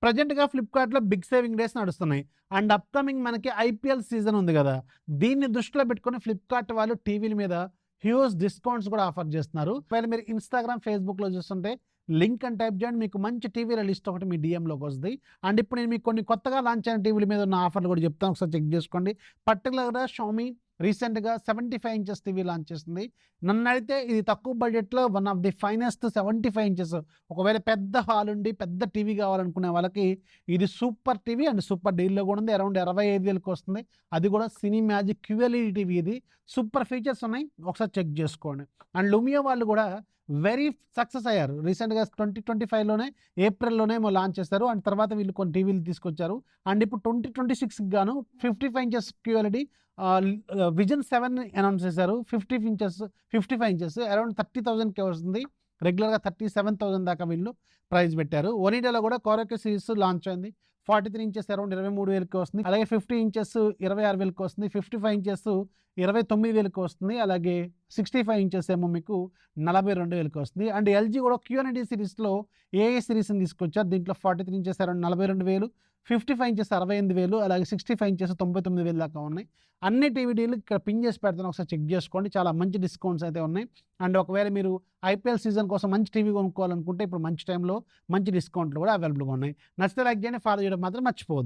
ప్రెజెంట్‌గా ఫ్లిప్‌కార్ట్‌లో big saving days నడుస్తున్నాయి. And upcoming మనకి ఐపీఎల్ సీజన్ ఉంది గదా! దీన్ని దృష్టిలో పెట్టుకొని ఫ్లిప్‌కార్ట్ వాళ్ళు టీవీల మీద హ్యూజ్ డిస్కౌంట్స్ కూడా ఆఫర్ చేస్తున్నారు. ఒకవేళ మీరు ఇన్‌స్టాగ్రామ్, ఫేస్‌బుక్‌లో చూస్తుంటే లింక్ అని టైప్ చేయండి. మీకు మంచి టీవీల లిస్ట్ ఒకటి మీ డీఎంలోకి వస్తది. అండ్ ఇప్పుడు నేను మీకు కొన్ని కొత్తగా లాంచ్ అయిన టీవీల మీద ఉన్న ఆఫర్‌లు కూడా చెప్తాను. ఒకసారి చెక్ చేసుకోండి. పర్టిక్యులర్‌గా షామీ రీసెంట్‌గా 75 ఇంచెస్ టీవీ లాంచ్ చేసింది. నన్నడిగితే ఇది తక్కువ బడ్జెట్‌లో one of the finest 75 inches. ఒకవేళ పెద్ద హాల్ ఉండి, పెద్ద టీవీ కావాలనుకునే వాళ్ళకి ఇది సూపర్ టీవీ అండ్ సూపర్ డీల్‌లో కూడా ఉంది. అరౌండ్ 25,000కి వస్తుంది. అది కూడా సినీ మ్యాజిక్ క్యూఎల్ఈడీ టీవీ ఇది. సూపర్ ఫీచర్స్ ఉన్నాయి. ఒకసారి చెక్ చేసుకోండి. అండ్ లుమియో వాళ్ళు కూడా వెరీ సక్సెస్ అయ్యారు. రీసెంట్‌గా 2025లోనే ఏప్రిల్‌లోనే ఏమో లాంచ్ చేశారు. అండ్ తర్వాత వీళ్ళు కొన్ని టీవీలు తీసుకొచ్చారు. అండ్ ఇప్పుడు 2026కి గాను 55 ఇంచెస్ క్యూఎల్ఈడీ విజన్ 7 అనౌన్స్ చేశారు. 55 ఇంచెస్ అరౌండ్ 30,000కే వస్తుంది. రెగ్యులర్‌గా 37,000 దాకా వీళ్ళు ప్రైస్ పెట్టారు. ఒనిడాలో కూడా కోరోకే సిరీస్ లాంచ్ అయింది. 43 ఇంచెస్ అరౌండ్ 23,000కి వస్తుంది. అలాగే 50 ఇంచెస్ 26,000కి వస్తుంది. 55 ఇంచెస్ 29,000కి వస్తుంది. అలాగే 65 ఇంచెస్ ఏమో మీకు 42,000కి వస్తుంది. అండ్ ఎల్జీ కూడా క్యూఎన్‌డి సిరీస్‌లో ఏఏ సిరీస్‌ని తీసుకొచ్చారు. దీంట్లో 43 ఇంచెస్ అరౌండ్ 42,000, 55 ఇంచెస్ 68,000, అలాగే 65 ఇంచెస్ 99,000 దాకా ఉన్నాయి. అన్ని టీవీ డీలు ఇక్కడ పిన్ చేసి పెడతాను. ఒకసారి చెక్ చేసుకోండి. చాలా మంచి డిస్కౌంట్స్ అయితే ఉన్నాయి. అండ్ ఒకవేళ మీరు ఐపీఎల్ సీజన్ కోసం మంచి టీవీ కొనుక్కోవాలనుకుంటే ఇప్పుడు మంచి టైంలో మంచి డిస్కౌంట్లు కూడా అవైలబుల్‌గా ఉన్నాయి. నచ్చితే లైక్ చేయండి. ఫాలో చేయడం మాత్రం మర్చిపోవద్దు.